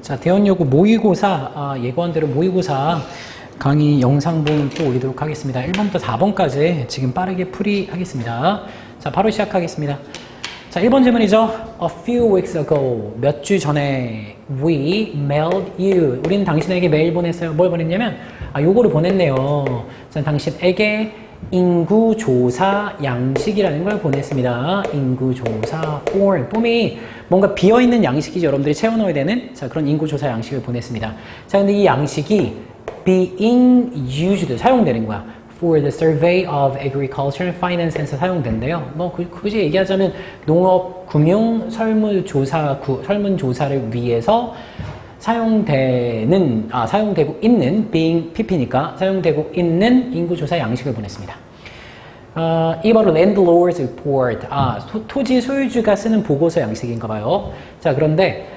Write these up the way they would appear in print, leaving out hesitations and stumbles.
자, 대원여고 모의고사, 예고한 대로 모의고사 강의 영상본 또 올리도록 하겠습니다. 1번부터 4번까지 지금 빠르게 풀이하겠습니다. 자, 바로 시작하겠습니다. 자, 1번 질문이죠. A few weeks ago, 몇 주 전에 we mailed you. 우리는 당신에게 메일 보냈어요. 뭘 보냈냐면, 요거를 보냈네요. 자, 당신에게 인구조사 양식이라는 걸 보냈습니다. 인구조사 폼이 뭔가 비어있는 양식이죠. 여러분들이 채워넣어야 되는 자, 그런 인구조사 양식을 보냈습니다. 자, 근데 이 양식이 being used, 사용되는 거야. For the survey of agriculture and finance에서 사용된대요. 뭐 굳이 얘기하자면 농업, 금융, 설문조사를 위해서 사용되고 있는 being pp니까 사용되고 있는 인구조사 양식을 보냈습니다. 2번은 landlord's report. 토지 소유주가 쓰는 보고서 양식인가 봐요. 자, 그런데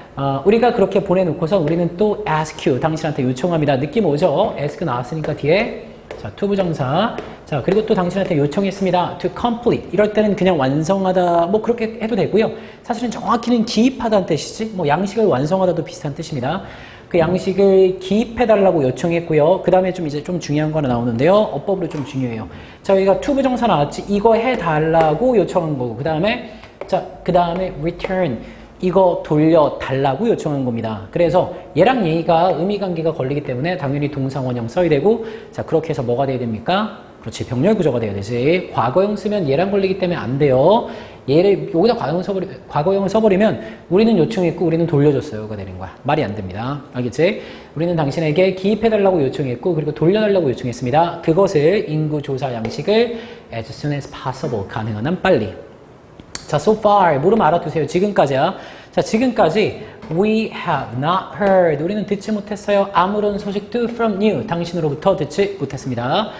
우리가 그렇게 보내놓고서 우리는 또 ask, 당신한테 요청합니다. 느낌 오죠? ask 나왔으니까 뒤에 자, 투부정사. 자, 그리고 또 당신한테 요청했습니다. to complete. 이럴 때는 그냥 완성하다, 뭐 그렇게 해도 되고요. 사실은 정확히는 기입하다는 뜻이지. 뭐 양식을 완성하다도 비슷한 뜻입니다. 그 양식을 기입해달라고 요청했고요. 그 다음에 이제 좀 중요한 거 하나 나오는데요. 어법으로 좀 중요해요. 자, 여기가 투부정사 나왔지. 이거 해달라고 요청한 거고. 그 다음에 return. 이거 돌려달라고 요청한 겁니다. 그래서 얘랑 얘가 의미관계가 걸리기 때문에 당연히 동사원형 써야 되고, 자, 그렇게 해서 뭐가 돼야 됩니까? 그렇지, 병렬 구조가 돼야 되지. 과거형 쓰면 얘랑 걸리기 때문에 안 돼요. 얘를 여기다 과거형을 써버리면 우리는 요청했고 우리는 돌려줬어요가 되는 거야. 말이 안 됩니다. 알겠지? 우리는 당신에게 기입해달라고 요청했고 그리고 돌려달라고 요청했습니다. 그것을 인구조사 양식을 as soon as possible, 가능한 한 빨리. 자, so far, 물음 알아두세요. 지금까지야. 자, 지금까지 we have not heard. 우리는 듣지 못했어요. 아무런 소식도 from you. 당신으로부터 듣지 못했습니다.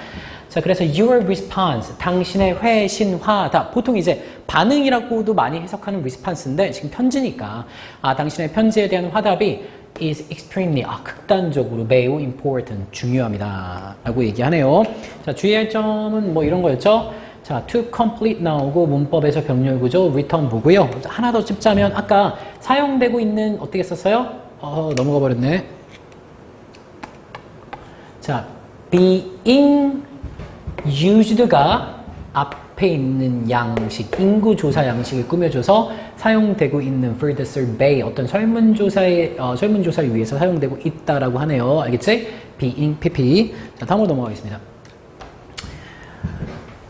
자, 그래서 your response. 당신의 회신화다. 보통 이제 반응이라고도 많이 해석하는 response인데 지금 편지니까 당신의 편지에 대한 화답이 is extremely, 극단적으로 매우 important, 중요합니다. 라고 얘기하네요. 자, 주의할 점은 뭐 이런 거였죠. 자, to complete 나오고 문법에서 병렬구조 return 보고요. 하나 더 찝자면 아까 사용되고 있는 어떻게 썼어요? 넘어가 버렸네. 자, being used가 앞에 있는 양식, 인구조사 양식을 꾸며줘서 사용되고 있는 for the survey, 어떤 설문조사를 위해서 사용되고 있다라고 하네요. 알겠지? being pp. 자, 다음으로 넘어가겠습니다.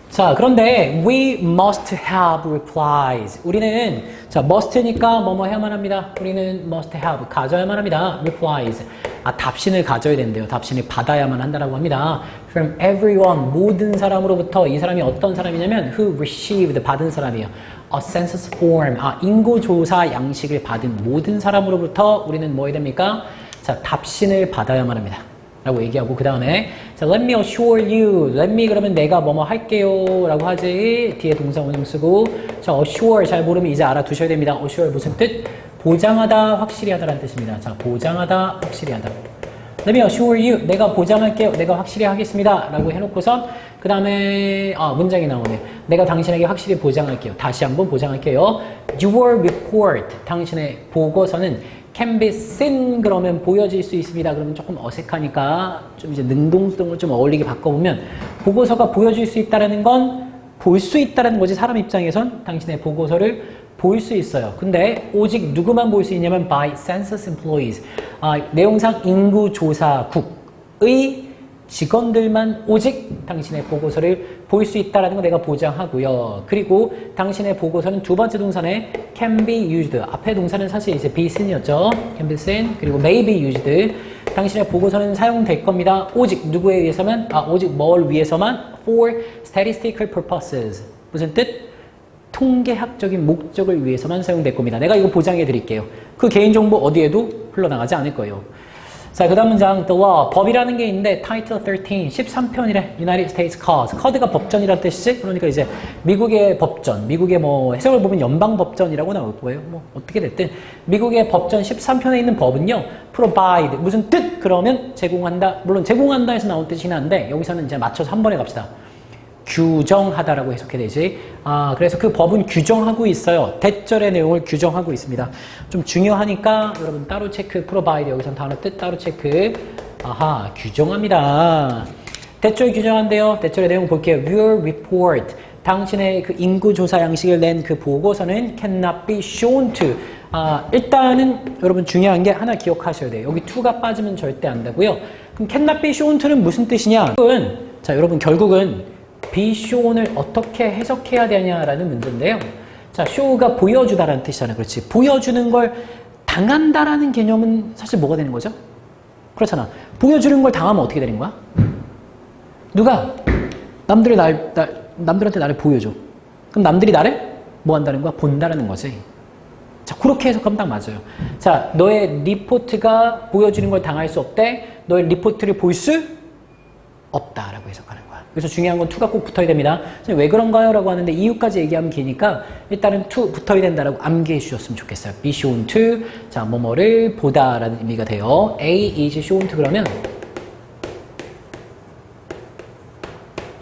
자, 그런데 we must have replies. 우리는 자, must니까 뭐뭐 해야만 합니다. 우리는 must have, 가져야만 합니다. replies. 답신을 가져야 된대요. 답신을 받아야만 한다라고 합니다. from everyone, 모든 사람으로부터. 이 사람이 어떤 사람이냐면 who received, 받은 사람이에요. a census form, 인구조사 양식을 받은 모든 사람으로부터 우리는 뭐 해야 됩니까? 자, 답신을 받아야만 합니다. 라고 얘기하고 그 다음에 자, let me assure you. let me 그러면 내가 뭐뭐 할게요 라고 하지. 뒤에 동사 원형 쓰고 자, assure 잘 모르면 이제 알아두셔야 됩니다. assure 무슨 뜻? 보장하다, 확실히 하다라는 뜻입니다. 자, 보장하다, 확실히 하다. let me assure you. 내가 보장할게요. 내가 확실히 하겠습니다. 라고 해놓고선 그 다음에 문장이 나오네요. 내가 당신에게 확실히 보장할게요. 다시 한번 보장할게요. your report. 당신의 보고서는 can be seen 그러면 보여질 수 있습니다. 그러면 조금 어색하니까 좀 이제 능동성을 좀 어울리게 바꿔보면 보고서가 보여질 수 있다는 건 볼 수 있다는 거지. 사람 입장에선 당신의 보고서를 볼 수 있어요. 근데 오직 누구만 볼 수 있냐면 by census employees. 내용상 인구조사국의 직원들만 오직 당신의 보고서를 볼 수 있다는 거 내가 보장하고요. 그리고 당신의 보고서는 두 번째 동사에 can be used. 앞에 동사는 사실 이제 be seen이었죠. can be seen. 그리고 may be used. 당신의 보고서는 사용될 겁니다. 오직 누구에 의해서만? 오직 뭘 위해서만? for statistical purposes. 무슨 뜻? 통계학적인 목적을 위해서만 사용될 겁니다. 내가 이거 보장해 드릴게요. 그 개인정보 어디에도 흘러나가지 않을 거예요. 자, 그 다음 문장, the law, 법이라는 게 있는데, title 13, 13편이래. United States Code. code가 법전이라는 뜻이지? 그러니까 이제 미국의 법전, 미국의 뭐 해석을 보면 연방법전이라고 나올 거예요. 뭐 어떻게 됐든 미국의 법전 13편에 있는 법은요, provide, 무슨 뜻? 그러면 제공한다. 물론 제공한다에서 나온 뜻이긴 한데 여기서는 이제 맞춰서 한 번에 갑시다. 규정하다라고 해석해야 되지. 그래서 그 법은 규정하고 있어요. 대절의 내용을 규정하고 있습니다. 좀 중요하니까 여러분 따로 체크, provide 여기선 단어 뜻 따로 체크. 규정합니다. 대절 규정한대요. 대절의 내용 볼게요. Your report. 당신의 그 인구조사 양식을 낸 그 보고서는 cannot be shown to. 일단은 여러분 중요한 게 하나 기억하셔야 돼요. 여기 to가 빠지면 절대 안 되고요. 그럼 cannot be shown to는 무슨 뜻이냐? 자, 여러분 결국은 be shown을 어떻게 해석해야 되냐라는 문제인데요. 자, show가 보여주다라는 뜻이잖아요. 그렇지. 보여주는 걸 당한다라는 개념은 사실 뭐가 되는 거죠? 그렇잖아. 보여주는 걸 당하면 어떻게 되는 거야? 누가? 남들한테 나를 보여줘. 그럼 남들이 나를 뭐 한다는 거야? 본다라는 거지. 자, 그렇게 해석하면 딱 맞아요. 자, 너의 리포트가 보여주는 걸 당할 수 없대. 너의 리포트를 볼 수 없다라고 해석하는 거야. 그래서 중요한 건 to가 꼭 붙어야 됩니다. 왜 그런가요? 라고 하는데 이유까지 얘기하면 기니까 일단은 to 붙어야 된다라고 암기해 주셨으면 좋겠어요. be shown to. 자, 뭐뭐를 보다라는 의미가 돼요. A is shown to 그러면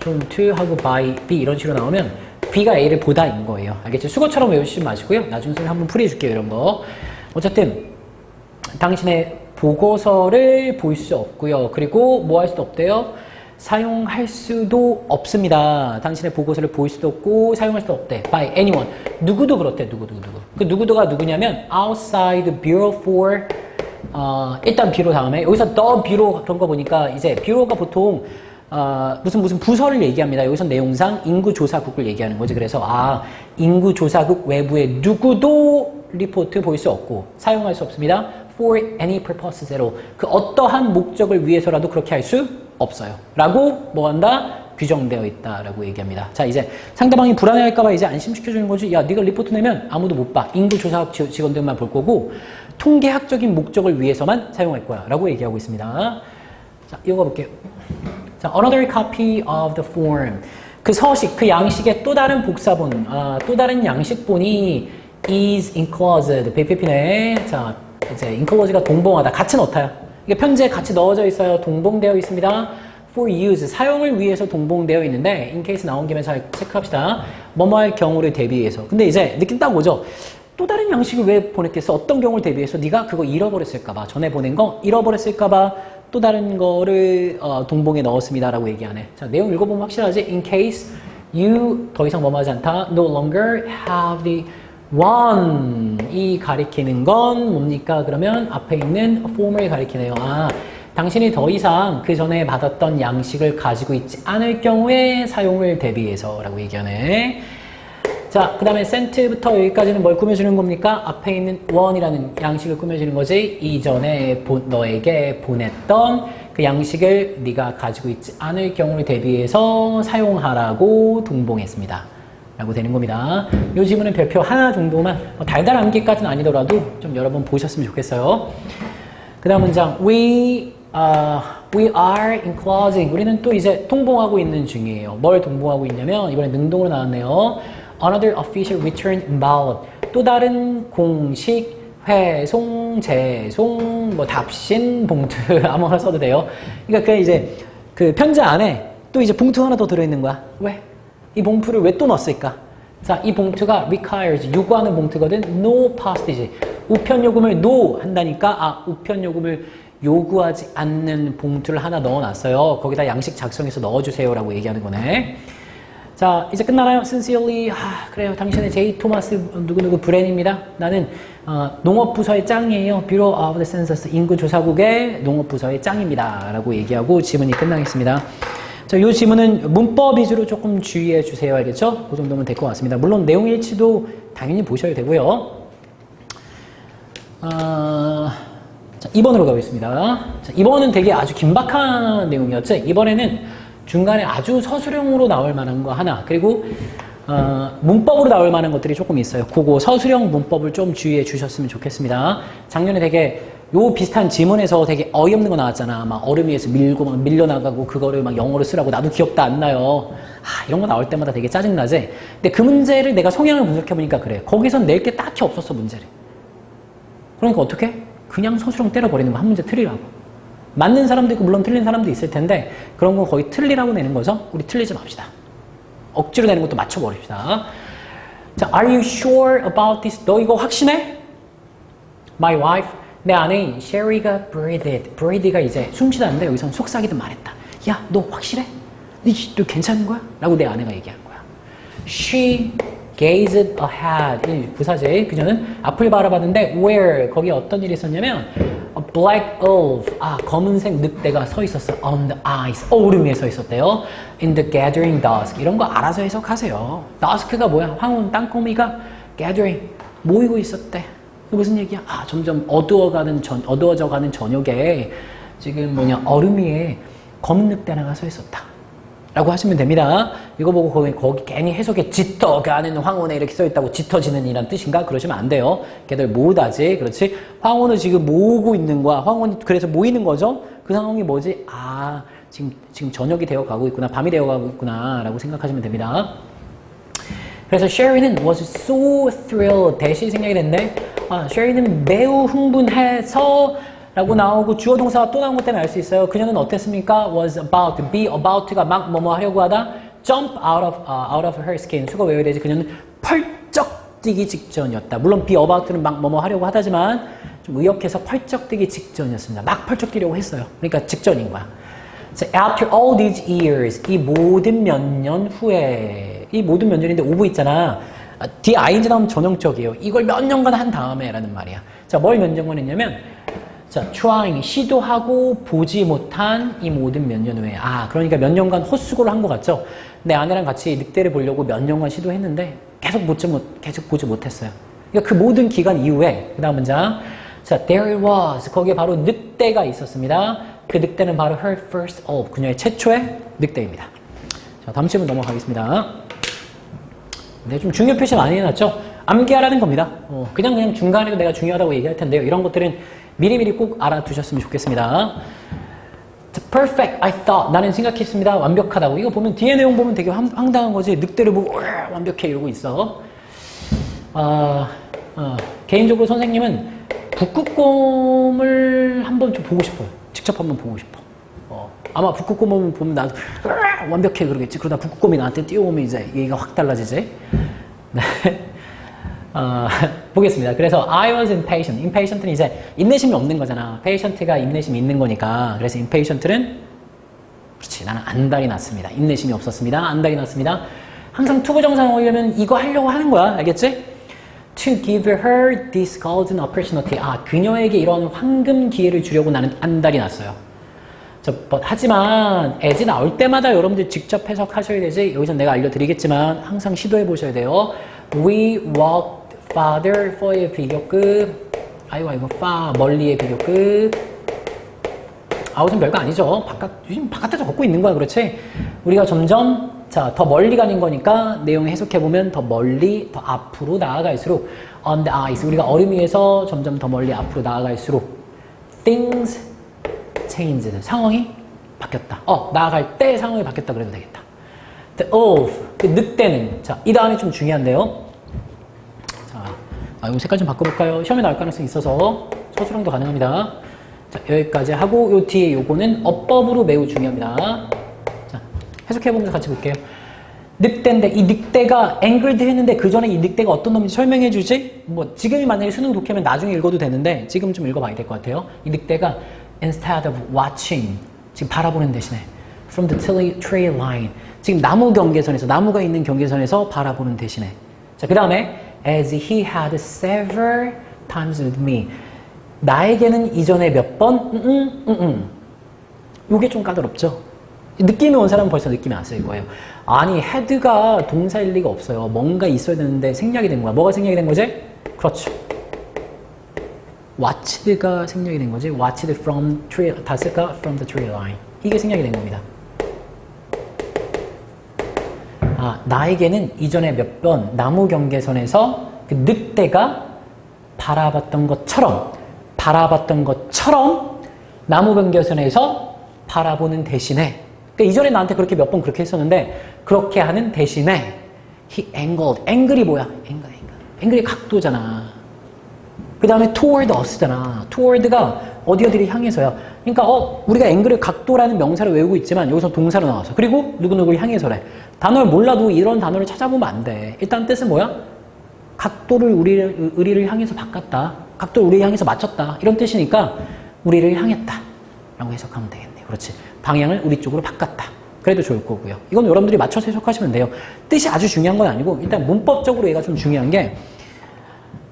shown to 하고 by B 이런 식으로 나오면 B가 A를 보다인 거예요. 알겠죠? 수거처럼 외우시지 마시고요. 나중에 선생님 한번 풀이해줄게요. 이런 거. 어쨌든 당신의 보고서를 볼 수 없고요. 그리고 뭐 할 수도 없대요? 사용할 수도 없습니다. 당신의 보고서를 볼 수도 없고 사용할 수도 없대. By anyone. 누구도 그렇대. 누구. 그 누구도가 누구냐면 outside bureau for 일단 bureau 다음에 여기서 the bureau 그런 거 보니까 이제 bureau가 보통 무슨 부서를 얘기합니다. 여기서 내용상 인구조사국을 얘기하는 거지. 그래서 인구조사국 외부에 누구도 리포트 볼 수 없고 사용할 수 없습니다. For any purpose로 그 어떠한 목적을 위해서라도 그렇게 할 수 없어요. 라고 뭐 한다? 규정되어 있다라고 얘기합니다. 자, 이제 상대방이 불안해할까봐 이제 안심시켜주는 거지. 야, 네가 리포트 내면 아무도 못 봐. 인구조사학 직원들만 볼 거고 통계학적인 목적을 위해서만 사용할 거야. 라고 얘기하고 있습니다. 자, 이거 볼게요. 자, another copy of the form. 그 서식, 그 양식의 또 다른 복사본, 또 다른 양식본이 is enclosed. PPP네. 자, 이제 enclose가 동봉하다. 같이 넣다요. 이게 편지에 같이 넣어져 있어요. 동봉되어 있습니다. for use, 사용을 위해서 동봉되어 있는데 in case 나온 김에 잘 체크합시다. 뭐뭐 할 경우를 대비해서. 근데 이제 느낌 딱 오죠? 또 다른 양식을 왜 보냈겠어? 어떤 경우를 대비해서 네가 그거 잃어버렸을까봐, 전에 보낸 거 잃어버렸을까봐 또 다른 거를 동봉에 넣었습니다 라고 얘기하네. 자, 내용 읽어보면 확실하지? In case you 더 이상 뭐뭐 하지 않다. No longer have the one. 이 가리키는 건 뭡니까? 그러면 앞에 있는 form을 가리키네요. 당신이 더 이상 그 전에 받았던 양식을 가지고 있지 않을 경우에 사용을 대비해서 라고 얘기하네. 자, 그 다음에 sent부터 여기까지는 뭘 꾸며주는 겁니까? 앞에 있는 one이라는 양식을 꾸며주는 거지. 이전에 너에게 보냈던 그 양식을 네가 가지고 있지 않을 경우를 대비해서 사용하라고 동봉했습니다. 라고 되는 겁니다. 이 지문은 별표 하나 정도만 달달 암기까지는 아니더라도 좀 여러 번 보셨으면 좋겠어요. 그 다음 문장 we are enclosing. 우리는 또 이제 동봉하고 있는 중이에요. 뭘 동봉하고 있냐면 이번에 능동으로 나왔네요. Another official return ballot. 또 다른 공식 회송, 제송, 답신, 봉투 아무거나 써도 돼요. 그러니까 이제 그 편지 안에 또 이제 봉투 하나 더 들어있는 거야. 왜? 이 봉투를 왜 또 넣었을까? 자, 이 봉투가 requires, 요구하는 봉투거든. No postage. 우편 요금을 no 한다니까, 우편 요금을 요구하지 않는 봉투를 하나 넣어놨어요. 거기다 양식 작성해서 넣어주세요 라고 얘기하는 거네. 자, 이제 끝나나요? Sincerely, 그래요. 당신의 제이 토마스 누구누구 브랜입니다. 나는 농업부서의 짱이에요. Bureau of the Census, 인구조사국의 농업부서의 짱입니다. 라고 얘기하고 지문이 끝나겠습니다. 자, 이 지문은 문법 위주로 조금 주의해 주세요. 알겠죠? 그 정도면 될 것 같습니다. 물론 내용 일치도 당연히 보셔야 되고요. 자, 2번으로 가겠습니다. 자, 2번은 되게 아주 긴박한 내용이었죠. 이번에는 중간에 아주 서술형으로 나올 만한 거 하나, 그리고 문법으로 나올 만한 것들이 조금 있어요. 그거 서술형 문법을 좀 주의해 주셨으면 좋겠습니다. 작년에 되게 요 비슷한 지문에서 되게 어이없는 거 나왔잖아. 막 얼음 위에서 밀고 막 밀려나가고 그거를 막 영어로 쓰라고. 나도 기억도 안 나요. 이런 거 나올 때마다 되게 짜증나지? 근데 그 문제를 내가 성향을 분석해보니까 그래. 거기선 낼 게 딱히 없었어, 문제를. 그러니까 어떻게? 그냥 서술형 때려버리는 거. 한 문제 틀리라고. 맞는 사람도 있고 물론 틀린 사람도 있을 텐데 그런 거 거의 틀리라고 내는 거죠. 우리 틀리지 맙시다. 억지로 내는 것도 맞춰버립시다. 자, are you sure about this? 너 이거 확신해? My wife, 내 아내인 Sherry가 breathe가 이제 숨쉬다는데 여기서는 속삭이듯 말했다. 야, 너 확실해? 너 괜찮은 거야? 라고 내 아내가 얘기한 거야. She gazed ahead. 이 부사제. 그녀는 앞을 바라봤는데 where? 거기에 어떤 일이 있었냐면 a black wolf. 검은색 늑대가 서 있었어. On the ice. 얼음 위에 서 있었대요. In the gathering dusk. 이런 거 알아서 해석하세요. dusk가 뭐야? 황혼 땅거미가 gathering. 모이고 있었대. 무슨 얘기야? 점점 어두워져가는 저녁에 지금 얼음 위에 검은 늑대 하나가 서 있었다. 라고 하시면 됩니다. 이거 보고 거기 괜히 해석에 짙어가는 황혼에 이렇게 써있다고 짙어지는 이란 뜻인가? 그러시면 안 돼요. 걔들 모으다지. 그렇지? 황혼을 지금 모으고 있는 거야. 황혼이 그래서 모이는 거죠? 그 상황이 뭐지? 지금 저녁이 되어 가고 있구나. 밤이 되어 가고 있구나. 라고 생각하시면 됩니다. 그래서 Sherry는 was so thrilled. 대시 생략이 됐네. Sherry는 매우 흥분해서 라고 나오고 주어 동사가 또 나온 것 때문에 알 수 있어요. 그녀는 어땠습니까? was about to be about가 막 뭐뭐 하려고 하다 jump out of her skin. 수거 외워야 되지. 그녀는 펄쩍 뛰기 직전이었다. 물론 be about는 막 뭐뭐 하려고 하다지만 좀 의역해서 펄쩍 뛰기 직전이었습니다. 막 펄쩍 뛰려고 했어요. 그러니까 직전인 거야. So after all these years, 이 모든 몇 년 후에, 이 모든 몇 년인데 오브 있잖아. 뒤에 ing 나오면 전형적이에요. 이걸 몇 년간 한 다음에 라는 말이야. 자, 뭘 몇 년간 했냐면 자, trying, 시도하고 보지 못한 이 모든 몇 년 후에. 그러니까 몇 년간 헛수고를 한 것 같죠? 내 아내랑 같이 늑대를 보려고 몇 년간 시도했는데 계속 보지 못했어요. 그러니까 그 모든 기간 이후에, 그 다음 문장. 자, there it was. 거기에 바로 늑대가 있었습니다. 그 늑대는 바로 her first wolf. 그녀의 최초의 늑대입니다. 자, 다음 질문 넘어가겠습니다. 네, 좀 중요 표시 많이 해놨죠? 암기하라는 겁니다. 그냥 중간에도 내가 중요하다고 얘기할 텐데요. 이런 것들은 미리미리 꼭 알아두셨으면 좋겠습니다. Perfect, I thought. 나는 생각했습니다. 완벽하다고. 이거 보면 뒤에 내용 보면 되게 황당한 거지. 늑대를 보고 완벽해 이러고 있어. 개인적으로 선생님은 북극곰을 한번 좀 보고 싶어요. 직접 한번 보고 싶어. 아마 북극곰을 보면 나도 완벽해 그러겠지. 그러다 북극곰이 나한테 뛰어오면 이제 얘기가 확 달라지지. 네. 보겠습니다. 그래서 I was impatient. impatient는 이제 인내심이 없는 거잖아. patient가 인내심이 있는 거니까. 그래서 impatient는 그렇지. 나는 안달이 났습니다. 인내심이 없었습니다. 안달이 났습니다. 항상 투부정사가 오려면 이거 하려고 하는 거야. 알겠지? To give her this golden opportunity. 그녀에게 이런 황금 기회를 주려고 나는 안달이 났어요. 하지만 as 나올 때마다 여러분들 직접 해석하셔야 되지. 여기서 내가 알려드리겠지만 항상 시도해 보셔야 돼요. We walked farther, for의 비교급. 아이고 far 멀리의 비교급. 아웃은 별거 아니죠. 요즘 바깥에서 걷고 있는 거야. 그렇지? 우리가 점점 더 멀리 가는 거니까 내용 해석해 보면 더 멀리, 더 앞으로 나아갈수록 on the ice. 우리가 얼음 위에서 점점 더 멀리 앞으로 나아갈수록 things changed. 상황이 바뀌었다. 나아갈 때 상황이 바뀌었다 그래도 되겠다. The wolf. 그 늑대는. 이 다음에 좀 중요한데요. 이거 색깔 좀 바꿔볼까요? 시험에 나올 가능성이 있어서 서술형도 가능합니다. 자, 여기까지 하고 요 뒤에 요거는 어법으로 매우 중요합니다. 자, 해석해보면서 같이 볼게요. 늑대인데 이 늑대가 angered 했는데 그 전에 이 늑대가 어떤 놈인지 설명해 주지? 지금이 만약에 수능 독해면 나중에 읽어도 되는데 지금 좀 읽어봐야 될 것 같아요. 이 늑대가 instead of watching, 지금 바라보는 대신에 from the tree line, 지금 나무 경계선에서, 나무가 있는 경계선에서 바라보는 대신에. 자, 그 다음에 as he had several times with me. 나에게는 이전에 몇 번, 요게 좀 까다롭죠? 느낌이 온 사람은 벌써 느낌이 안 쓸 거예요. 아니, had가 동사일 리가 없어요. 뭔가 있어야 되는데 생략이 된 거야. 뭐가 생략이 된 거지? 그렇죠. watched가 생략이 된 거지. watched from tree, 다 쓸까? from the tree line. 이게 생략이 된 겁니다. 나에게는 이전에 몇 번 나무 경계선에서 그 늑대가 바라봤던 것처럼 나무 경계선에서 바라보는 대신에, 그러니까 이전에 나한테 그렇게 몇 번 그렇게 했었는데 그렇게 하는 대신에 he angled. angle이 뭐야? angle의 각도잖아. 그 다음에 toward us잖아. toward가 어디를 향해서야. 그러니까 우리가 앵글을 각도라는 명사를 외우고 있지만 여기서 동사로 나와서 그리고 누구누구를 향해서래. 단어를 몰라도 이런 단어를 찾아보면 안 돼. 일단 뜻은 뭐야? 각도를 우리를 향해서 바꿨다. 각도를 우리를 향해서 맞췄다. 이런 뜻이니까 우리를 향했다 라고 해석하면 되겠네. 그렇지. 방향을 우리 쪽으로 바꿨다. 그래도 좋을 거고요. 이건 여러분들이 맞춰서 해석하시면 돼요. 뜻이 아주 중요한 건 아니고 일단 문법적으로 얘가 좀 중요한 게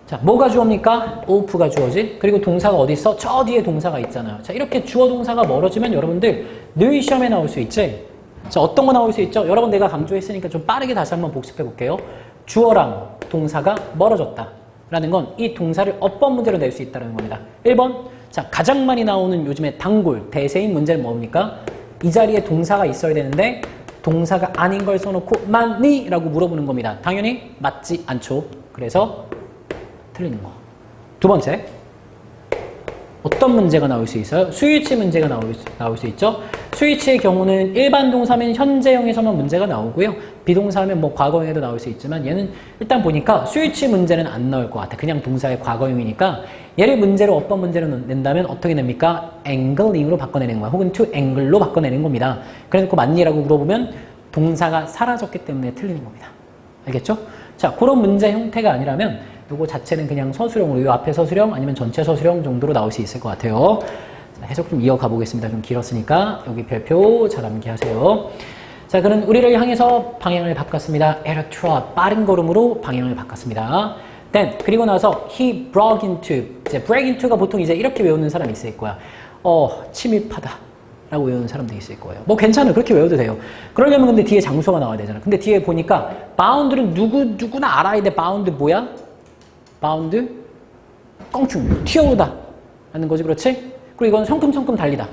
자, 뭐가 주어입니까? of가 주어지. 그리고 동사가 어디 있어? 저 뒤에 동사가 있잖아요. 자, 이렇게 주어 동사가 멀어지면 여러분들 늘 시험에 나올 수 있지. 자, 어떤 거 나올 수 있죠? 여러분 내가 강조했으니까 좀 빠르게 다시 한번 복습해 볼게요. 주어랑 동사가 멀어졌다. 라는 건 이 동사를 어법 문제로 낼 수 있다는 겁니다. 1번. 자, 가장 많이 나오는 요즘에 단골, 대세인 문제는 뭡니까? 이 자리에 동사가 있어야 되는데 동사가 아닌 걸 써놓고 맞니? 라고 물어보는 겁니다. 당연히 맞지 않죠. 그래서 틀리는 거. 두 번째. 어떤 문제가 나올 수 있어요? 스위치 문제가 나올 수 있죠. 스위치의 경우는 일반 동사면 현재형에서만 문제가 나오고요. 비동사면 뭐 과거형에도 나올 수 있지만 얘는 일단 보니까 스위치 문제는 안 나올 것 같아. 그냥 동사의 과거형이니까 얘를 문제로 어떤 문제로 낸다면 어떻게 냅니까? 앵글링으로 바꿔내는 거야. 혹은 to angle로 바꿔내는 겁니다. 그래놓고 맞니라고 물어보면 동사가 사라졌기 때문에 틀리는 겁니다. 알겠죠? 자, 그런 문제 형태가 아니라면 요거 자체는 그냥 서술형으로, 요 앞에 서술형 아니면 전체 서술형 정도로 나올 수 있을 것 같아요. 자, 해석 좀 이어가 보겠습니다. 좀 길었으니까 여기 별표 잘 암기하세요. 자, 그는 우리를 향해서 방향을 바꿨습니다. at a trot, 빠른 걸음으로 방향을 바꿨습니다. Then, 그리고 나서 he broke into, 이제 break into가 보통 이제 이렇게 외우는 사람이 있을 거야. 침입하다 라고 외우는 사람도 있을 거예요. 뭐 괜찮아요. 그렇게 외워도 돼요. 그러려면 근데 뒤에 장소가 나와야 되잖아. 근데 뒤에 보니까 bound는 누구나 알아야 돼. bound 뭐야? bound 껑충 튀어오르다 하는 거지. 그렇지? 그리고 이건 성큼성큼 달리다.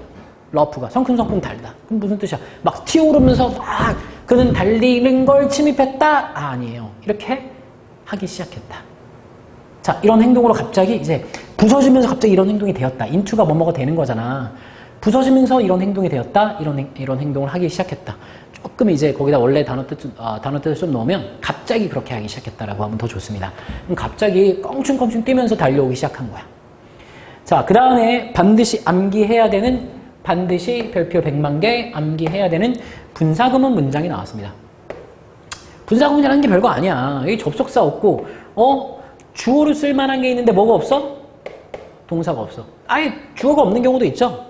러프가 성큼성큼 달리다. 그럼 무슨 뜻이야? 막 튀어오르면서 막 그는 달리는 걸 침입했다? 아니에요. 이렇게 하기 시작했다. 자, 이런 행동으로 갑자기 이제 부서지면서 갑자기 이런 행동이 되었다. 인투가 뭐뭐가 되는 거잖아. 부서지면서 이런 행동이 되었다. 이런 행동을 하기 시작했다. 조금 이제 거기다 원래 단어 뜻을 좀 넣으면 갑자기 그렇게 하기 시작했다라고 하면 더 좋습니다. 그럼 갑자기 껑충껑충 뛰면서 달려오기 시작한 거야. 자, 그 다음에 반드시 암기해야 되는, 반드시 별표 100만 개 암기해야 되는 분사구문 문장이 나왔습니다. 분사구문이라는 게 별거 아니야. 여기 접속사 없고 주어를 쓸 만한 게 있는데 뭐가 없어? 동사가 없어. 아예 주어가 없는 경우도 있죠.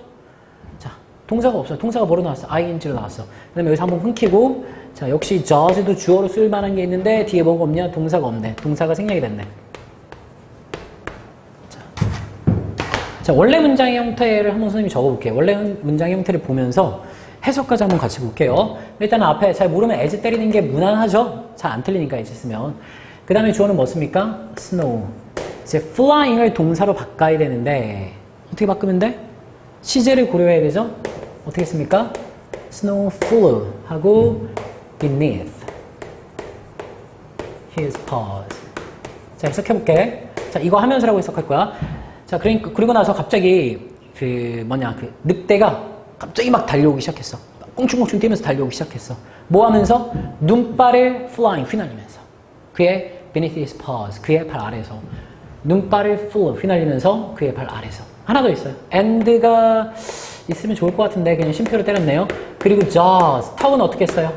자, 동사가 없어. 동사가 뭐로 나왔어? ing로 나왔어. 그 다음에 여기서 한번 끊기고, 자, 역시 does도 주어로 쓸 만한 게 있는데 뒤에 뭐가 없냐? 동사가 없네. 동사가 생략이 됐네. 자, 원래 문장의 형태를 한번 선생님이 적어볼게요. 원래 문장의 형태를 보면서 해석까지 한번 같이 볼게요. 일단 앞에 잘 모르면 as 때리는 게 무난하죠? 잘 안 틀리니까 as 쓰면. 그 다음에 주어는 뭐 씁니까? snow. 이제 flying을 동사로 바꿔야 되는데 어떻게 바꾸면 돼? 시제를 고려해야 되죠? 어떻게 씁니까? snow flew 하고 beneath his paws. 자, 해석해볼게. 자, 이거 하면서라고 해석할 거야. 자, 그리고 나서 갑자기 늑대가 갑자기 막 달려오기 시작했어. 꽁충꽁충 뛰면서 달려오기 시작했어. 뭐 하면서? 눈발을 flying, 휘날리면서. 그의 beneath his paws, 그의 발 아래서. 눈발을 flew, 휘날리면서 그의 발 아래서. 하나 더 있어요. and가 있으면 좋을 것 같은데 그냥 쉼표로 때렸네요. 그리고 jaws, 턱은 어떻게 써요?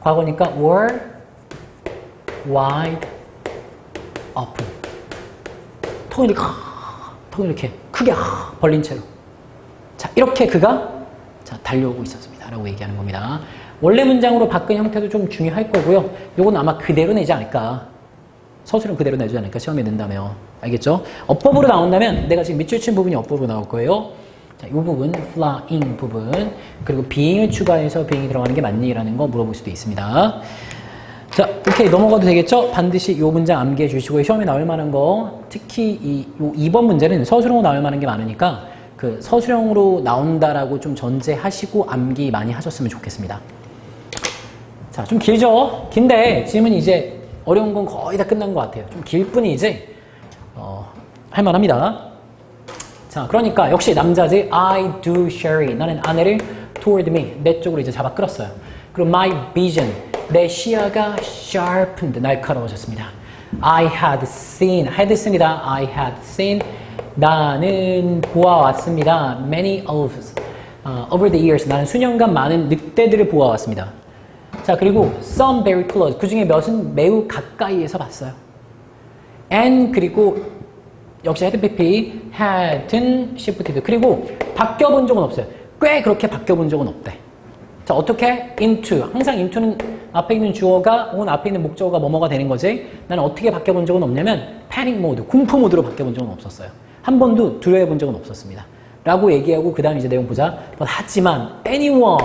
과거니까 were wide open. 턱을 이렇게 크게 벌린 채로. 자, 이렇게 그가 달려오고 있었습니다. 라고 얘기하는 겁니다. 원래 문장으로 바꾼 형태도 좀 중요할 거고요. 요건 아마 그대로 내지 않을까. 서술은 그대로 내지 않을까. 시험에 낸다면. 알겠죠? 어법으로 나온다면 내가 지금 밑줄 친 부분이 어법으로 나올 거예요. 자, 이 부분, flying 부분. 그리고 being을 추가해서 being이 들어가는 게 맞니? 라는 거 물어볼 수도 있습니다. 자, 오케이. 넘어가도 되겠죠? 반드시 이 문장 암기해 주시고 시험에 나올 만한 거, 특히 요 2번 문제는 서술형으로 나올 만한 게 많으니까 그 서술형으로 나온다라고 좀 전제하시고 암기 많이 하셨으면 좋겠습니다. 자, 좀 길죠? 긴데 지금은 이제 어려운 건 거의 다 끝난 것 같아요. 좀 길 뿐이지 할만합니다. 자, 그러니까 역시 남자지. I do Sherry. 나는 아내를 toward me. 내 쪽으로 이제 잡아 끌었어요. 그리고 my vision. 내 시야가 sharpened. 날카로워졌습니다. I had seen. had 씁니다. I had seen 나는 보아왔습니다. Many elves. Over the years. 나는 수년간 많은 늑대들을 보아왔습니다. 자, 그리고 some very close. 그 중에 몇은 매우 가까이에서 봤어요. And 그리고 역시 had PP, hadn't shifted. 그리고 바뀌어본 적은 없어요. 꽤 그렇게 바뀌어본 적은 없대. 자, 어떻게? into. 항상 into는 앞에 있는 주어가 혹은 앞에 있는 목적어가 뭐뭐가 되는 거지. 나는 어떻게 바뀌어본 적은 없냐면 panic mode, 공포 모드로 바뀌어본 적은 없었어요. 한 번도 두려워본 적은 없었습니다. 라고 얘기하고 그 다음 이제 내용 보자. 하지만 anyone,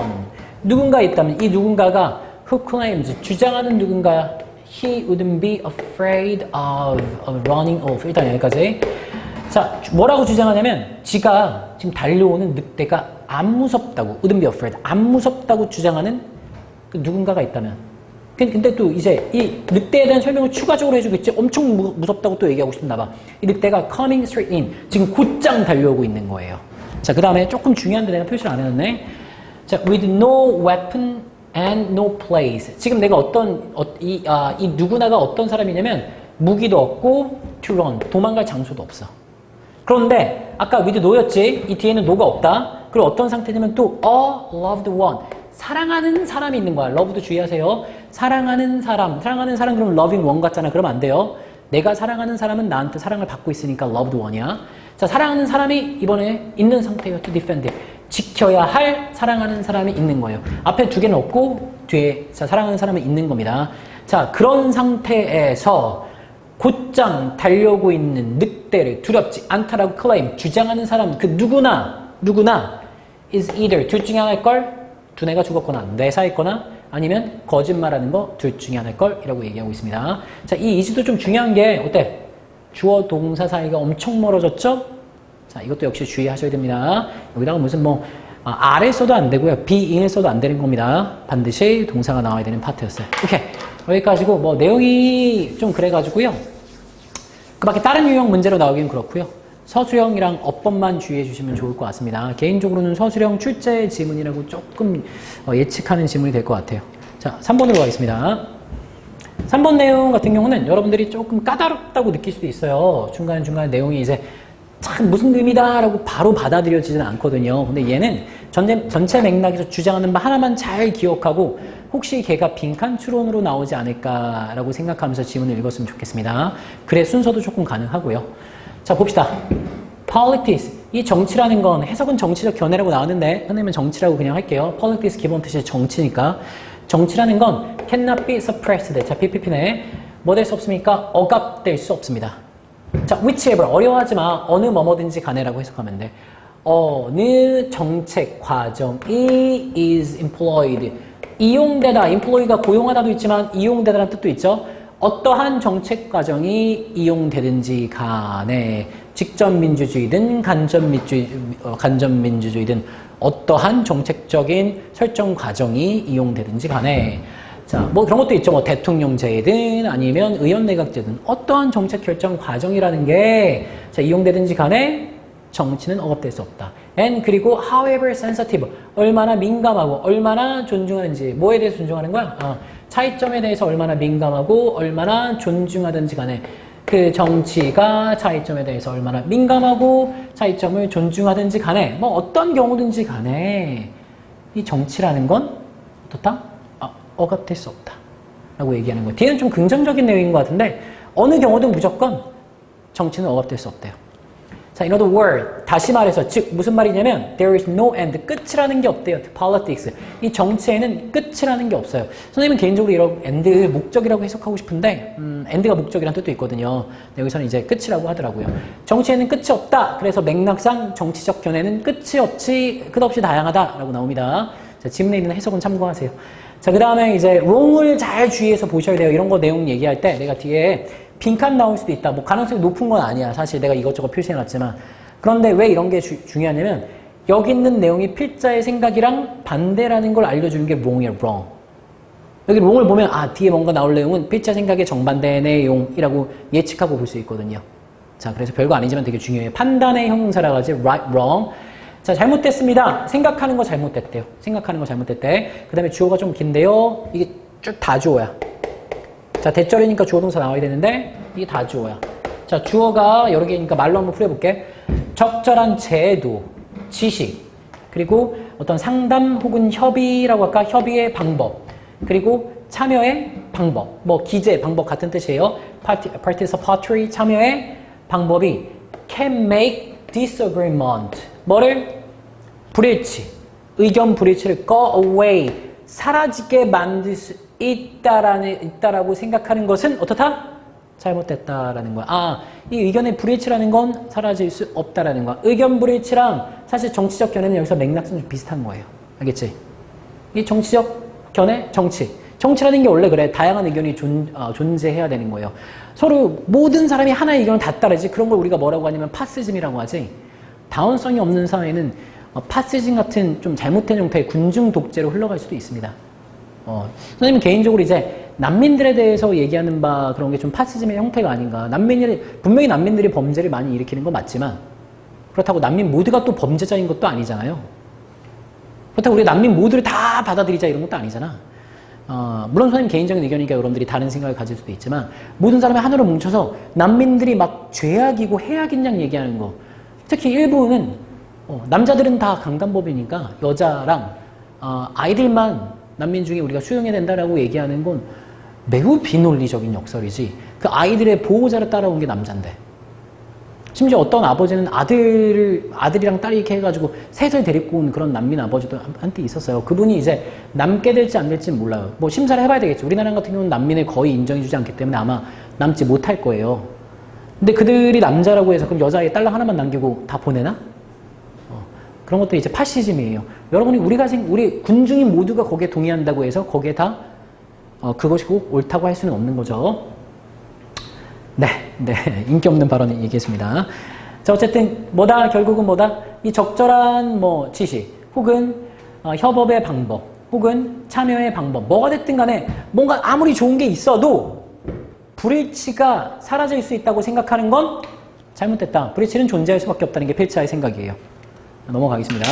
누군가 있다면 이 누군가가 who claims, 주장하는 누군가 he wouldn't be afraid of running off. 일단 여기까지. 자, 뭐라고 주장하냐면 지가 지금 달려오는 늑대가 안 무섭다고, wouldn't be afraid, 안 무섭다고 주장하는 그 누군가가 있다면. 근데 또 이제 이 늑대에 대한 설명을 추가적으로 해주겠지. 엄청 무섭다고 또 얘기하고 싶나 봐. 이 늑대가 coming straight in, 지금 곧장 달려오고 있는 거예요. 자, 그 다음에 조금 중요한데 내가 표시를 안 해놨네. 자, with no weapon and no place. 지금 내가 이 누구나가 어떤 사람이냐면 무기도 없고 to run, 도망갈 장소도 없어. 그런데 아까 with no였지. 이 뒤에는 no가 없다. 그리고 어떤 상태냐면 또 a loved one, 사랑하는 사람이 있는 거야. love도 주의하세요. 사랑하는 사람 그럼 loving one 같잖아. 그러면 안 돼요. 내가 사랑하는 사람은 나한테 사랑을 받고 있으니까 loved one이야. 자, 사랑하는 사람이 이번에 있는 상태예요. to defend. 지켜야 할 사랑하는 사람이 있는 거예요. 앞에 두 개는 없고 뒤에 자, 사랑하는 사람은 있는 겁니다. 자, 그런 상태에서 곧장 달려오고 있는 늑대를 두렵지 않다라고 클레임, 주장하는 사람 그 누구나 is either 둘 중에 하나일 걸, 두뇌가 죽었거나 뇌사했거나 아니면 거짓말하는 거 둘 중에 하나일 걸이라고 얘기하고 있습니다. 자, 이 이즈도 좀 중요한 게 어때? 주어 동사 사이가 엄청 멀어졌죠? 자, 이것도 역시 주의하셔야 됩니다. 여기다가 무슨 R을 써도 안 되고요. being을 써도 안 되는 겁니다. 반드시 동사가 나와야 되는 파트였어요. 오케이. 여기까지고 내용이 좀 그래가지고요. 그 밖에 다른 유형 문제로 나오기는 그렇고요. 서술형이랑 어법만 주의해 주시면 좋을 것 같습니다. 개인적으로는 서술형 출제 지문이라고 조금 예측하는 지문이 될 것 같아요. 자, 3번으로 가겠습니다. 3번 내용 같은 경우는 여러분들이 조금 까다롭다고 느낄 수도 있어요. 중간중간에 내용이 이제 참 무슨 의미다 라고 바로 받아들여지지는 않거든요. 근데 얘는 전체 맥락에서 주장하는 바 하나만 잘 기억하고 혹시 걔가 빈칸 추론으로 나오지 않을까라고 생각하면서 지문을 읽었으면 좋겠습니다. 글의 순서도 조금 가능하고요. 자, 봅시다. politics. 이 정치라는 건 해석은 정치적 견해라고 나왔는데 선생님은 정치라고 그냥 할게요. politics 기본 뜻이 정치니까. 정치라는 건 cannot be suppressed. 자, PPP네. 뭐 될 수 없습니까? 억압될 수 없습니다. 자, whichever. 어려워하지 마. 어느 뭐뭐든지 간에라고 해석하면 돼. 어느 정책 과정이 is employed. 이용되다. employ가 고용하다도 있지만 이용되다라는 뜻도 있죠. 어떠한 정책 과정이 이용되든지 간에 직접민주주의든 간접민주주의든 어떠한 정책적인 설정 과정이 이용되든지 간에 자, 뭐 그런 것도 있죠. 뭐 대통령제든 아니면 의원내각제든 어떠한 정책 결정 과정이라는 게 자, 이용되든지 간에 정치는 억압될 수 없다. and 그리고 however sensitive, 얼마나 민감하고 얼마나 존중하는지. 뭐에 대해서 존중하는 거야? 차이점에 대해서 얼마나 민감하고 얼마나 존중하든지 간에 그 정치가 차이점에 대해서 얼마나 민감하고 차이점을 존중하든지 간에 뭐 어떤 경우든지 간에 이 정치라는 건 어떻다? 억압될 수 없다 라고 얘기하는 거예요. 뒤에는 좀 긍정적인 내용인 것 같은데 어느 경우든 무조건 정치는 억압될 수 없대요. 자, in other words, 다시 말해서 즉 무슨 말이냐면 there is no end, 끝이라는 게 없대요. politics. 이 정치에는 끝이라는 게 없어요. 선생님은 개인적으로 이런 end를 목적이라고 해석하고 싶은데 end가 목적이라는 뜻도 있거든요. 여기서는 이제 끝이라고 하더라고요. 정치에는 끝이 없다. 그래서 맥락상 정치적 견해는 끝없이 다양하다라고 나옵니다. 자, 지문에 있는 해석은 참고하세요. 자, 그 다음에 이제 wrong을 잘 주의해서 보셔야 돼요. 이런 거 내용 얘기할 때 내가 뒤에 빈칸 나올 수도 있다. 뭐 가능성이 높은 건 아니야. 사실 내가 이것저것 표시해놨지만. 그런데 왜 이런 게 중요하냐면 여기 있는 내용이 필자의 생각이랑 반대라는 걸 알려주는 게 wrong이야. wrong. 여기 wrong을 보면 뒤에 뭔가 나올 내용은 필자 생각의 정반대 내용이라고 예측하고 볼 수 있거든요. 자, 그래서 별거 아니지만 되게 중요해요. 판단의 형용사라고 하지. right, wrong. 자, 잘못됐습니다. 생각하는 거 잘못됐대요. 생각하는 거 잘못됐대. 그 다음에 주어가 좀 긴데요. 이게 쭉 다 주어야. 자, 대절이니까 주어 동사 나와야 되는데 이게 다 주어야. 자, 주어가 여러 개니까 말로 한번 풀어볼게. 적절한 제도, 지식, 그리고 어떤 상담 혹은 협의라고 할까? 협의의 방법, 그리고 참여의 방법, 뭐 기재 방법 같은 뜻이에요. participatory 참여의 방법이 can make disagreement 뭐를? 불일치, 의견 불일치를 go away 사라지게 만들 수 있다라고 생각하는 것은 어떻다? 잘못됐다라는 거야. 아, 이 의견의 불일치라는 건 사라질 수 없다라는 거야. 의견 불일치랑 사실 정치적 견해는 여기서 맥락은 좀 비슷한 거예요. 알겠지? 이 정치적 견해, 정치. 정치라는 게 원래 그래. 다양한 의견이 존재해야 되는 거예요. 서로 모든 사람이 하나의 의견을 다 따르지. 그런 걸 우리가 뭐라고 하냐면 파시즘이라고 하지. 다원성이 없는 사회는 파시즘 같은 좀 잘못된 형태의 군중 독재로 흘러갈 수도 있습니다. 선생님은 개인적으로 이제 난민들에 대해서 얘기하는 바 그런 게 좀 파시즘의 형태가 아닌가. 분명히 난민들이 범죄를 많이 일으키는 건 맞지만 그렇다고 난민 모두가 또 범죄자인 것도 아니잖아요. 그렇다고 우리 난민 모두를 다 받아들이자 이런 것도 아니잖아. 물론 선생님 개인적인 의견이니까 여러분들이 다른 생각을 가질 수도 있지만 모든 사람이 하나로 뭉쳐서 난민들이 막 죄악이고 해악인 양 얘기하는 거. 특히 일부는 남자들은 다 강간법이니까 여자랑 아이들만 난민 중에 우리가 수용해야 된다라고 얘기하는 건 매우 비논리적인 역설이지. 그 아이들의 보호자를 따라온 게 남잔데. 심지어 어떤 아버지는 아들이랑 딸이 이렇게 해가지고 셋을 데리고 온 그런 난민 아버지도 한테 있었어요. 그분이 이제 남게 될지 안 될지는 몰라요. 뭐 심사를 해봐야 되겠죠. 우리나라 같은 경우는 난민을 거의 인정해주지 않기 때문에 아마 남지 못할 거예요. 근데 그들이 남자라고 해서 그럼 여자애 딸랑 하나만 남기고 다 보내나? 그런 것도 이제 파시즘이에요. 여러분이 우리 군중인 모두가 거기에 동의한다고 해서 거기에 다 그것이 꼭 옳다고 할 수는 없는 거죠. 네, 인기 없는 발언을 얘기했습니다. 자, 어쨌든 결국은 이 적절한 지식 혹은 협업의 방법 혹은 참여의 방법 뭐가 됐든 간에 뭔가 아무리 좋은 게 있어도 불일치가 사라질 수 있다고 생각하는 건 잘못됐다. 불일치는 존재할 수밖에 없다는 게 필자의 생각이에요. 넘어가겠습니다.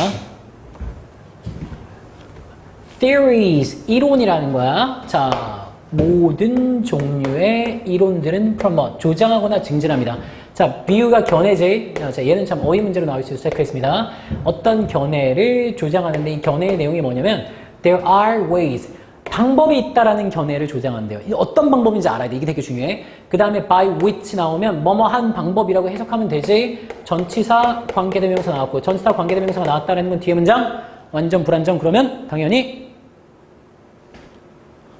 Theories, 이론이라는 거야. 자, 모든 종류의 이론들은 promote, 조장하거나 증진합니다. 자, 비유가 견해제. 자, 얘는 참 어휘 문제로 나올 수 있겠습니다. 어떤 견해를 조장하는데 이 견해의 내용이 뭐냐면 there are ways, 방법이 있다라는 견해를 조장한대요. 어떤 방법인지 알아야 돼. 이게 되게 중요해. 그 다음에 by which 나오면 뭐뭐한 방법이라고 해석하면 되지. 전치사 관계대명사 나왔고 전치사 관계대명사가 나왔다는 건 뒤에 문장 완전 불완전 그러면 당연히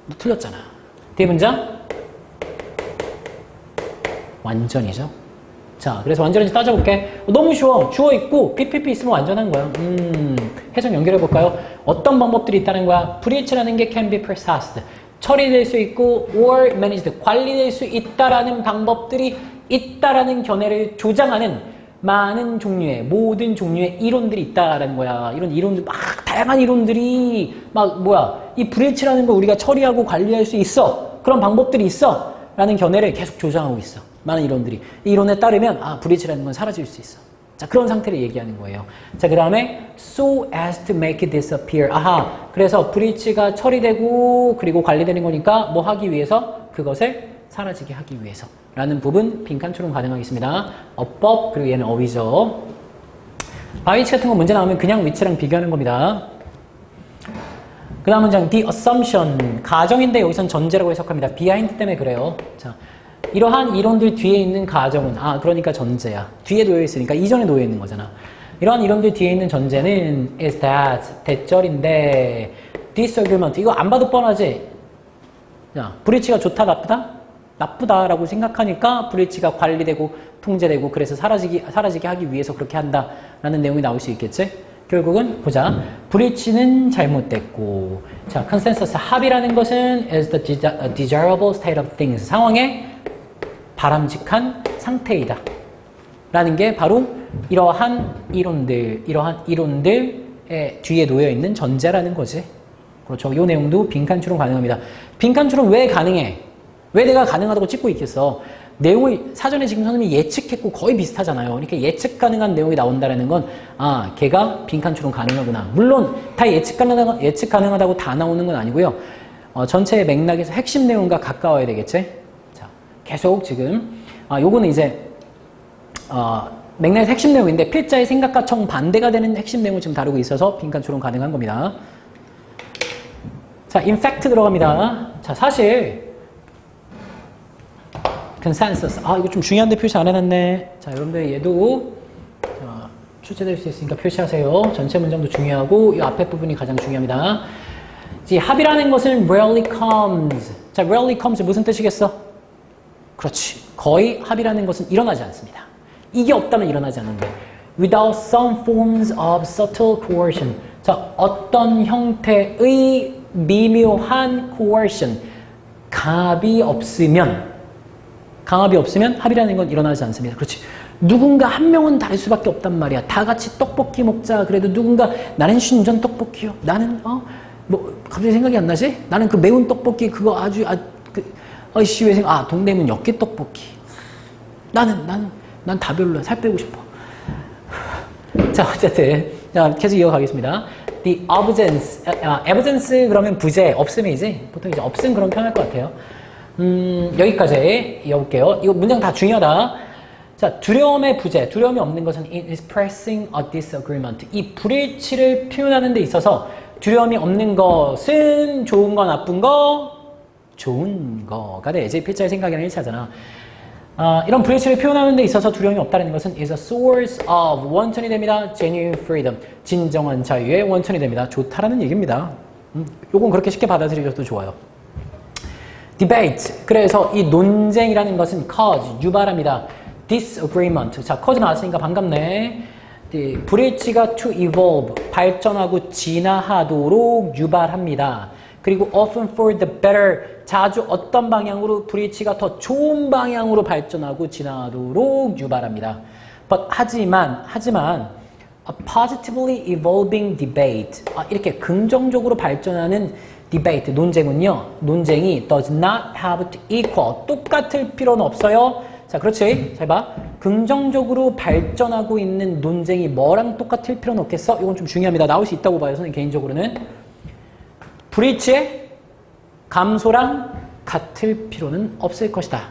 너 틀렸잖아. 뒤에 문장 완전이죠. 자, 그래서 완전인지 따져볼게. 너무 쉬워. 주어 있고 PPP 있으면 완전한 거야. 해석 연결해볼까요? 어떤 방법들이 있다는 거야? 불일치라는 게 can be processed. 처리될 수 있고 or managed. 관리될 수 있다라는 방법들이 있다라는 견해를 조장하는 모든 종류의 이론들이 있다라는 거야. 이런 이론들, 다양한 이론들이 이 불일치라는 걸 우리가 처리하고 관리할 수 있어. 그런 방법들이 있어. 라는 견해를 계속 조장하고 있어. 많은 이론들이. 이 이론에 따르면, 불일치라는 건 사라질 수 있어. 자, 그런 상태를 얘기하는 거예요. 자, 그 다음에, so as to make it disappear. 그래서 불일치가 처리되고, 그리고 관리되는 거니까 뭐 하기 위해서? 그것을 사라지게 하기 위해서. 라는 부분, 빈칸처럼 가능하겠습니다. 어법, 그리고 얘는 어휘죠. 바위치 같은 거 문제 나오면 그냥 위치랑 비교하는 겁니다. 그 다음 문장, the assumption. 가정인데 여기선 전제라고 해석합니다. behind 때문에 그래요. 자, 이러한 이론들 뒤에 있는 가정은, 그러니까 전제야. 뒤에 놓여있으니까 이전에 놓여있는 거잖아. 이러한 이론들 뒤에 있는 전제는 is that, 대절인데, disagreement. 이거 안 봐도 뻔하지? 자, 불일치가 좋다, 나쁘다? 나쁘다라고 생각하니까 불일치가 관리되고 통제되고 그래서 사라지게 하기 위해서 그렇게 한다라는 내용이 나올 수 있겠지? 결국은 보자. 불일치는 잘못됐고, 자, consensus 합의라는 것은 is the desirable state of things. 상황의 바람직한 상태이다. 라는 게 바로 이러한 이론들의 뒤에 놓여 있는 전제라는 거지. 그렇죠. 이 내용도 빈칸 추론 가능합니다. 빈칸 추론 왜 가능해? 왜 내가 가능하다고 찍고 있겠어? 내용을 사전에 지금 선생님이 예측했고 거의 비슷하잖아요. 그러니까 예측 가능한 내용이 나온다는 건 걔가 빈칸 추론 가능하구나. 물론 다 예측 가능하다고 다 나오는 건 아니고요. 전체의 맥락에서 핵심 내용과 가까워야 되겠지. 자, 계속 지금 요거는 이제 맥락의 핵심 내용인데 필자의 생각과 정반대가 되는 핵심 내용을 지금 다루고 있어서 빈칸 추론 가능한 겁니다. 자, in fact 들어갑니다. 자, 사실 consensus. 이거 좀 중요한데 표시 안 해놨네. 자, 여러분들 얘도 출제될 수 있으니까 표시하세요. 전체 문장도 중요하고 이 앞에 부분이 가장 중요합니다. 이 합이라는 것은 rarely comes. 자, rarely comes 무슨 뜻이겠어? 그렇지. 거의 합이라는 것은 일어나지 않습니다. 이게 없다면 일어나지 않는데. Without some forms of subtle coercion. 자, 어떤 형태의 미묘한 coercion. 강압이 없으면 합이라는 건 일어나지 않습니다. 그렇지. 누군가 한 명은 다를 수밖에 없단 말이야. 다 같이 떡볶이 먹자. 그래도 누군가 나는 신전 떡볶이요. 나는 갑자기 생각이 안 나지? 나는 그 매운 떡볶이 그거 왜 동대문 엽기 떡볶이. 난 다 별로야. 살 빼고 싶어. 자, 어쨌든 자, 계속 이어가겠습니다. The absence 그러면 부재, 없음이지. 보통 이제 없음 그런 표현할 것 같아요. 여기까지 이어볼게요. 이거 문장 다 중요하다. 자, 두려움의 부재, 두려움이 없는 것은 expressing a disagreement. 이 불일치를 표현하는 데 있어서 두려움이 없는 것은 좋은 거, 나쁜 거? 좋은 거가 되지. 필자의 생각이랑 일치하잖아. 이런 불일치를 표현하는 데 있어서 두려움이 없다는 것은 is a source of 원천이 됩니다. genuine freedom. 진정한 자유의 원천이 됩니다. 좋다라는 얘기입니다. 요건 그렇게 쉽게 받아들여도 좋아요. debate. 그래서 이 논쟁이라는 것은 cause, 유발합니다. disagreement. 자, cause 나왔으니까 반갑네. 불일치가 to evolve, 발전하고 진화하도록 유발합니다. 그리고 often for the better, 자주 어떤 방향으로 불일치가 더 좋은 방향으로 발전하고 진화하도록 유발합니다. But 하지만 a positively evolving debate, 이렇게 긍정적으로 발전하는 debate, 논쟁이 does not have to equal, 똑같을 필요는 없어요. 자, 그렇지. 잘 봐. 긍정적으로 발전하고 있는 논쟁이 뭐랑 똑같을 필요는 없겠어? 이건 좀 중요합니다. 나올 수 있다고 봐요. 선생님 개인적으로는. 불일치의 감소랑 같을 필요는 없을 것이다.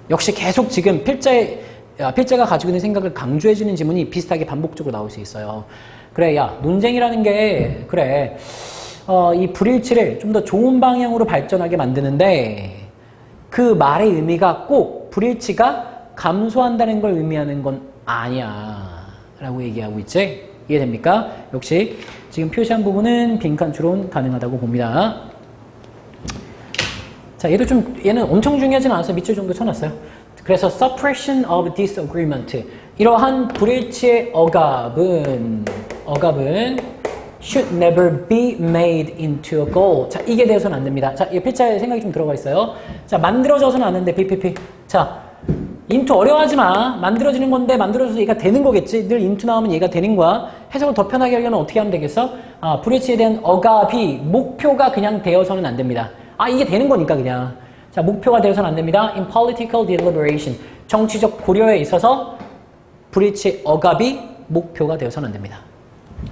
역시 계속 지금 필자가 가지고 있는 생각을 강조해주는 지문이 비슷하게 반복적으로 나올 수 있어요. 그래, 야, 논쟁이라는 게, 그래, 이 불일치를 좀 더 좋은 방향으로 발전하게 만드는데, 그 말의 의미가 꼭 불일치가 감소한다는 걸 의미하는 건 아니야 라고 얘기하고 있지? 이해됩니까? 역시 지금 표시한 부분은 빈칸 추론 가능하다고 봅니다. 자, 얘는 엄청 중요하진 않아서 밑줄 정도 쳐놨어요. 그래서 suppression of disagreement, 이러한 불일치의 억압은 should never be made into a goal. 자, 이게 되어서는 안 됩니다. 자, 이 필자에 생각이 좀 들어가 있어요. 자, 만들어져서는 안 되는데, PPP. 자, into 어려워하지 마. 만들어지는 건데, 만들어져서 얘가 되는 거겠지. 늘 into 나오면 얘가 되는 거야. 해석을 더 편하게 하려면 어떻게 하면 되겠어? 불일치에 대한 억압이 목표가 그냥 되어서는 안 됩니다. 이게 되는 거니까 그냥. 자, 목표가 되어서는 안 됩니다. In political deliberation. 정치적 고려에 있어서 불일치의 억압이 목표가 되어서는 안 됩니다.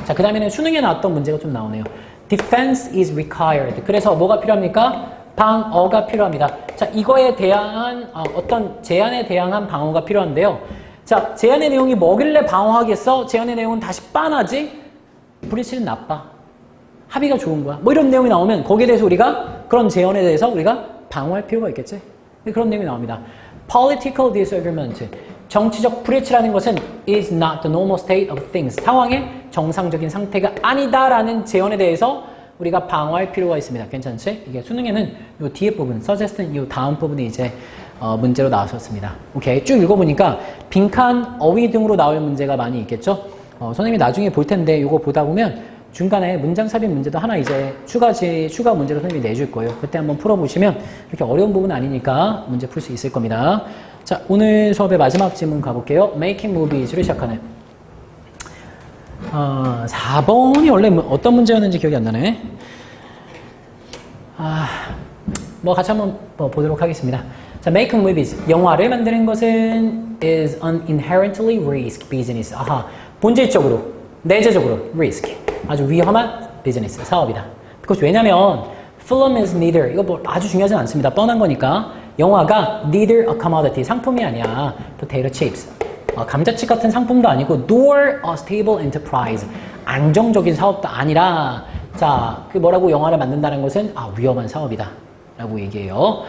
자, 그 다음에는 수능에 나왔던 문제가 좀 나오네요. Defense is required. 그래서 뭐가 필요합니까? 방어가 필요합니다. 자, 이거에 대한 어떤 제안에 대항한 방어가 필요한데요. 자, 제안의 내용이 뭐길래 방어하겠어? 제안의 내용은 다시 빤하지? 불일치는 나빠. 합의가 좋은 거야. 뭐 이런 내용이 나오면 거기에 대해서 우리가 그런 제안에 대해서 우리가 방어할 필요가 있겠지? 그런 내용이 나옵니다. Political disagreement. 정치적 불일치라는 것은 is not the normal state of things. 상황의 정상적인 상태가 아니다라는 제언에 대해서 우리가 방어할 필요가 있습니다. 괜찮지? 이게 수능에는 요 뒤에 부분, suggest는 요 다음 부분이 이제 문제로 나왔었습니다. 오케이. 쭉 읽어보니까 빈칸, 어휘 등으로 나올 문제가 많이 있겠죠? 선생님이 나중에 볼 텐데 요거 보다 보면 중간에 문장 삽입 문제도 하나 이제 추가 문제로 선생님이 내줄 거예요. 그때 한번 풀어보시면 그렇게 어려운 부분은 아니니까 문제 풀 수 있을 겁니다. 자, 오늘 수업의 마지막 질문 가볼게요. Making movies를 시작하는 4번이 원래 어떤 문제였는지 기억이 안 나네. 뭐 같이 한번 보도록 하겠습니다. 자, Making movies, 영화를 만드는 것은 is an inherently risky business. 본질적으로, 내재적으로 risk, 아주 위험한 비즈니스, 사업이다. 그것이 왜냐면 film is neither, 이거 뭐 아주 중요하지 않습니다. 뻔한 거니까. 영화가 neither a commodity, 상품이 아니야. potato chips, 감자칩 같은 상품도 아니고 nor a stable enterprise. 안정적인 사업도 아니라 자, 그 뭐라고 영화를 만든다는 것은 위험한 사업이다 라고 얘기해요.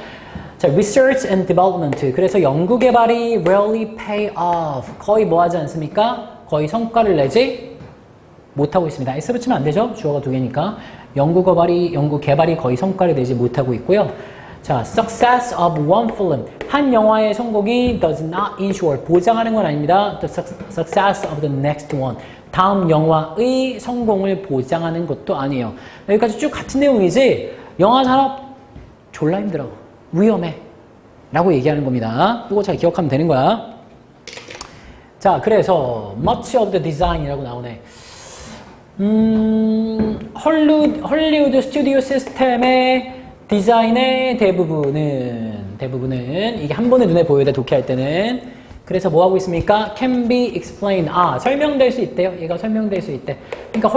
자, research and development. 그래서 연구개발이 rarely pay off. 거의 뭐 하지 않습니까? 거의 성과를 내지 못하고 있습니다. S로 치면 안 되죠? 주어가 두 개니까. 연구개발이 거의 성과를 내지 못하고 있고요. 자, success of one film. 한 영화의 성공이 does not ensure. 보장하는 건 아닙니다. The success of the next one. 다음 영화의 성공을 보장하는 것도 아니에요. 여기까지 쭉 같은 내용이지 영화 산업 졸라 힘들어. 위험해. 라고 얘기하는 겁니다. 이거 잘 기억하면 되는 거야. 자, 그래서 much of the design이라고 나오네. 헐리우드 스튜디오 시스템의 디자인의 대부분은 이게 한 번에 눈에 보여야 돼, 독해할 때는. 그래서 뭐 하고 있습니까? can be explained. 설명될 수 있대요. 얘가 설명될 수 있대. 그러니까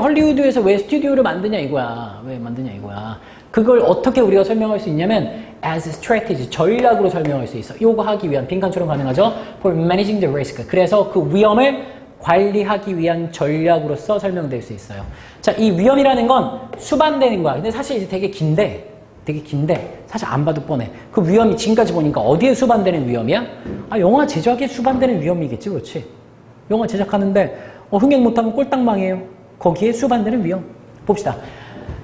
헐리우드에서 왜 스튜디오를 만드냐 이거야. 왜 만드냐 이거야. 그걸 어떻게 우리가 설명할 수 있냐면 as strategy, 전략으로 설명할 수 있어. 요거 하기 위한 빈칸처럼 가능하죠. for managing the risk. 그래서 그 위험을 관리하기 위한 전략으로서 설명될 수 있어요. 자, 이 위험이라는 건 수반되는 거야. 근데 사실 이제 되게 긴데 사실 안 봐도 뻔해. 그 위험이 지금까지 보니까 어디에 수반되는 위험이야? 영화 제작에 수반되는 위험이겠지, 그렇지? 영화 제작하는데 흥행 못하면 꼴딱 망해요. 거기에 수반되는 위험. 봅시다.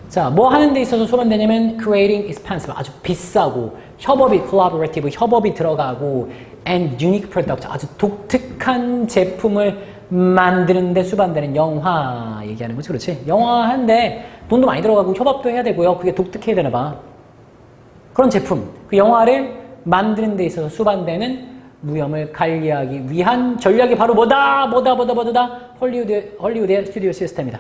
자, 뭐 하는 데 있어서 수반되냐면 creating expensive, 아주 비싸고 collaborative, 협업이 들어가고 and unique product, 아주 독특한 제품을 만드는 데 수반되는 영화 얘기하는 거지, 그렇지? 영화 하는데 돈도 많이 들어가고 협업도 해야 되고요. 그게 독특해야 되나 봐. 그런 제품, 그 영화를 만드는 데 있어서 수반되는 위험을 관리하기 위한 전략이 바로 뭐다? 헐리우드의 스튜디오 시스템이다.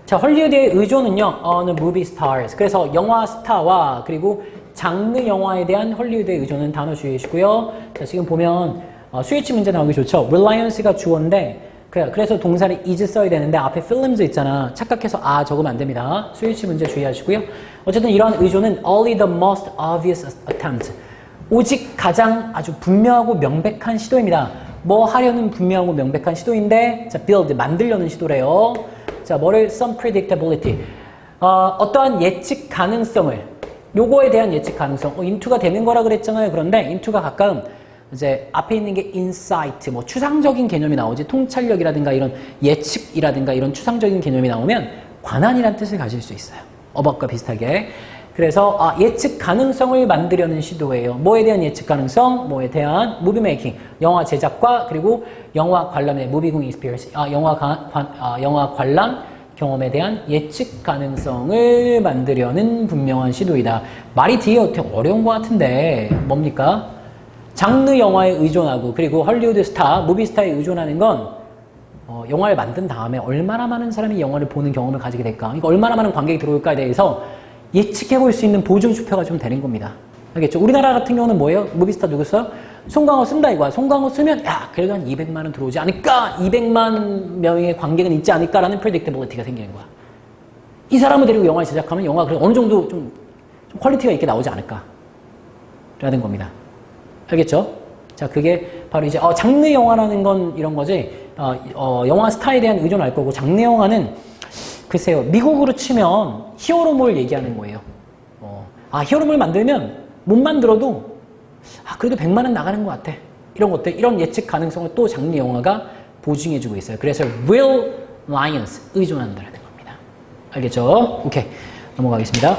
자, 헐리우드의 의존은요, 어느 movie stars. 그래서 영화 스타와 그리고 장르 영화에 대한 헐리우드의 의존은 단어 주의해주시고요. 자, 지금 보면 스위치 문제 나오기 좋죠. reliance가 주어인데 그래서 동사를 is 써야 되는데 앞에 films 있잖아. 착각해서 적으면 안 됩니다. 스위치 문제 주의하시고요. 어쨌든 이러한 의존은 only the most obvious attempt. 오직 가장 아주 분명하고 명백한 시도입니다. 뭐 하려는 분명하고 명백한 시도인데 자, build, 만들려는 시도래요. 자, 뭐를 some predictability. 어떠한 예측 가능성을 요거에 대한 예측 가능성. into가 되는 거라 그랬잖아요. 그런데 into가 가끔 이제 앞에 있는 게 insight, 뭐 추상적인 개념이 나오지, 통찰력이라든가 이런 예측이라든가 이런 추상적인 개념이 나오면 관한이란 뜻을 가질 수 있어요. 어법과 비슷하게. 그래서 예측 가능성을 만들려는 시도예요. 뭐에 대한 예측 가능성? 뭐에 대한 무비 메이킹, 영화 제작과 그리고 영화 관람의 무비궁 익스피리언스, 영화 관람 경험에 대한 예측 가능성을 만들려는 분명한 시도이다. 말이 되게 어려운 것 같은데 뭡니까? 장르 영화에 의존하고 그리고 헐리우드 스타, 무비 스타에 의존하는 건 영화를 만든 다음에 얼마나 많은 사람이 영화를 보는 경험을 가지게 될까? 그러니까 얼마나 많은 관객이 들어올까에 대해서 예측해 볼 수 있는 보증 수표가 좀 되는 겁니다. 알겠죠? 우리나라 같은 경우는 뭐예요? 무비스타 누구 써요? 송강호 쓴다 이거야. 송강호 쓰면 그래도 한 200만 원 들어오지 않을까? 200만 명의 관객은 있지 않을까라는 predictability가 생기는 거야. 이 사람을 데리고 영화를 제작하면 영화가 어느 정도 좀 퀄리티가 있게 나오지 않을까? 라는 겁니다. 알겠죠? 자, 그게 바로 이제 장르 영화라는 건 이런 거지. 영화 스타에 대한 의존을 알 거고 장르 영화는 글쎄요. 미국으로 치면 히어로물 얘기하는 거예요. 히어로물 만들면 못 만들어도 그래도 100만 원 나가는 것 같아. 이런 것들, 이런 예측 가능성을 또 장르 영화가 보증해주고 있어요. 그래서 real reliance, 의존한다는 겁니다. 알겠죠? 오케이. 넘어가겠습니다.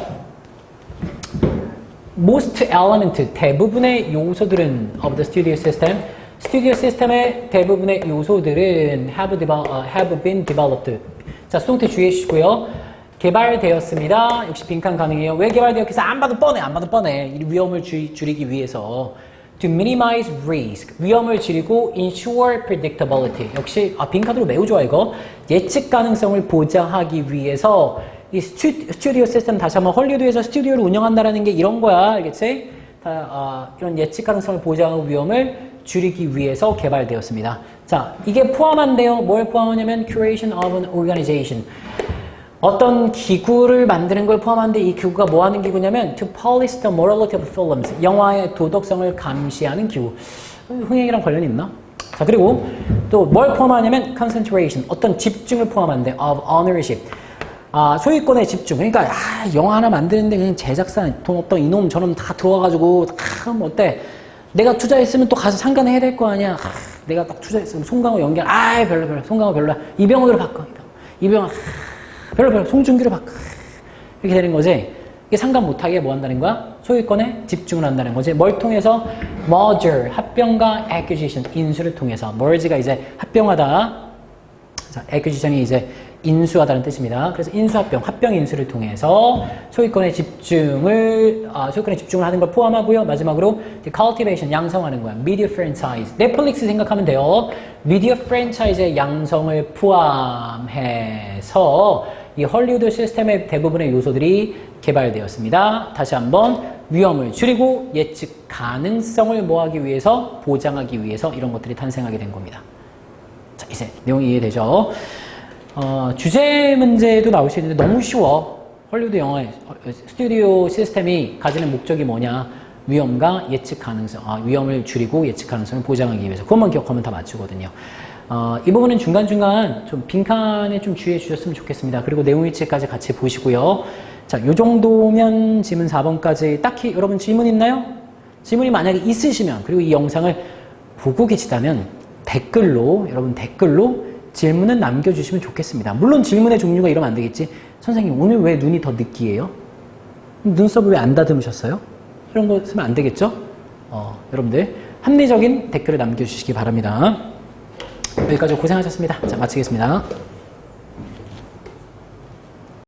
most element, 대부분의 요소들은 of the studio system, 스튜디오 시스템의 대부분의 요소들은 have been developed. 자, 수동태 주의해 주시고요. 개발되었습니다. 역시 빈칸 가능해요. 왜 개발되었겠어? 안 봐도 뻔해. 이 위험을 줄이기 위해서. To minimize risk. 위험을 줄이고 ensure predictability. 역시 빈칸으로 매우 좋아 이거. 예측 가능성을 보장하기 위해서 이 스튜디오 시스템 다시 한번 헐리우드에서 스튜디오를 운영한다라는 게 이런 거야. 알겠지? 이런 예측 가능성을 보장하고 위험을 줄이기 위해서 개발되었습니다. 자, 이게 포함한데요. 뭘 포함하냐면 curation of an organization. 어떤 기구를 만드는 걸 포함하는데 이 기구가 뭐 하는 기구냐면 to police the morality of films. 영화의 도덕성을 감시하는 기구. 흥행이랑 관련이 있나? 자, 그리고 또 뭘 포함하냐면 concentration, 어떤 집중을 포함하는데 of ownership. 소유권의 집중. 그러니까 영화 하나 만드는데 그냥 제작사 돈 없던 이놈 저놈 다 들어와가지고 뭐 어때? 내가 투자했으면 또 가서 상관해야 될 거 아니야. 내가 딱 투자했으면 송강호 연기한 별로 송강호 별로야. 이병헌으로 바꿔. 이병헌 별로 송중기로 바꿔. 이렇게 되는 거지. 이게 상관 못하게 뭐 한다는 거야? 소유권에 집중을 한다는 거지. 뭘 통해서? merger, 합병과 acquisition, 인수를 통해서. merge가 이제 합병하다. 자, acquisition이 이제 인수하다는 뜻입니다. 그래서 인수합병, 합병 인수를 통해서 소유권의 집중을 하는 걸 포함하고요. 마지막으로 cultivation, 양성하는 거야. media franchise, 넷플릭스 생각하면 돼요. 미디어 프랜차이즈의 양성을 포함해서 이 헐리우드 시스템의 대부분의 요소들이 개발되었습니다. 다시 한번 위험을 줄이고 예측 가능성을 뭐하기 위해서, 보장하기 위해서 이런 것들이 탄생하게 된 겁니다. 자, 이제 내용이 이해되죠? 주제 문제도 나올 수 있는데 너무 쉬워. 헐리우드 영화의 스튜디오 시스템이 가지는 목적이 뭐냐? 위험과 예측 가능성, 위험을 줄이고 예측 가능성을 보장하기 위해서. 그것만 기억하면 다 맞추거든요. 이 부분은 중간중간 좀 빈칸에 좀 주의해 주셨으면 좋겠습니다. 그리고 내용 일치까지 같이 보시고요. 자, 요 정도면 지문 4번까지 딱히 여러분 질문 있나요? 질문이 만약에 있으시면, 그리고 이 영상을 보고 계시다면 여러분 댓글로 질문은 남겨주시면 좋겠습니다. 물론 질문의 종류가 이러면 안 되겠지. 선생님, 오늘 왜 눈이 더 느끼해요? 눈썹을 왜 안 다듬으셨어요? 이런 거 쓰면 안 되겠죠? 여러분들 합리적인 댓글을 남겨주시기 바랍니다. 여기까지 고생하셨습니다. 자, 마치겠습니다.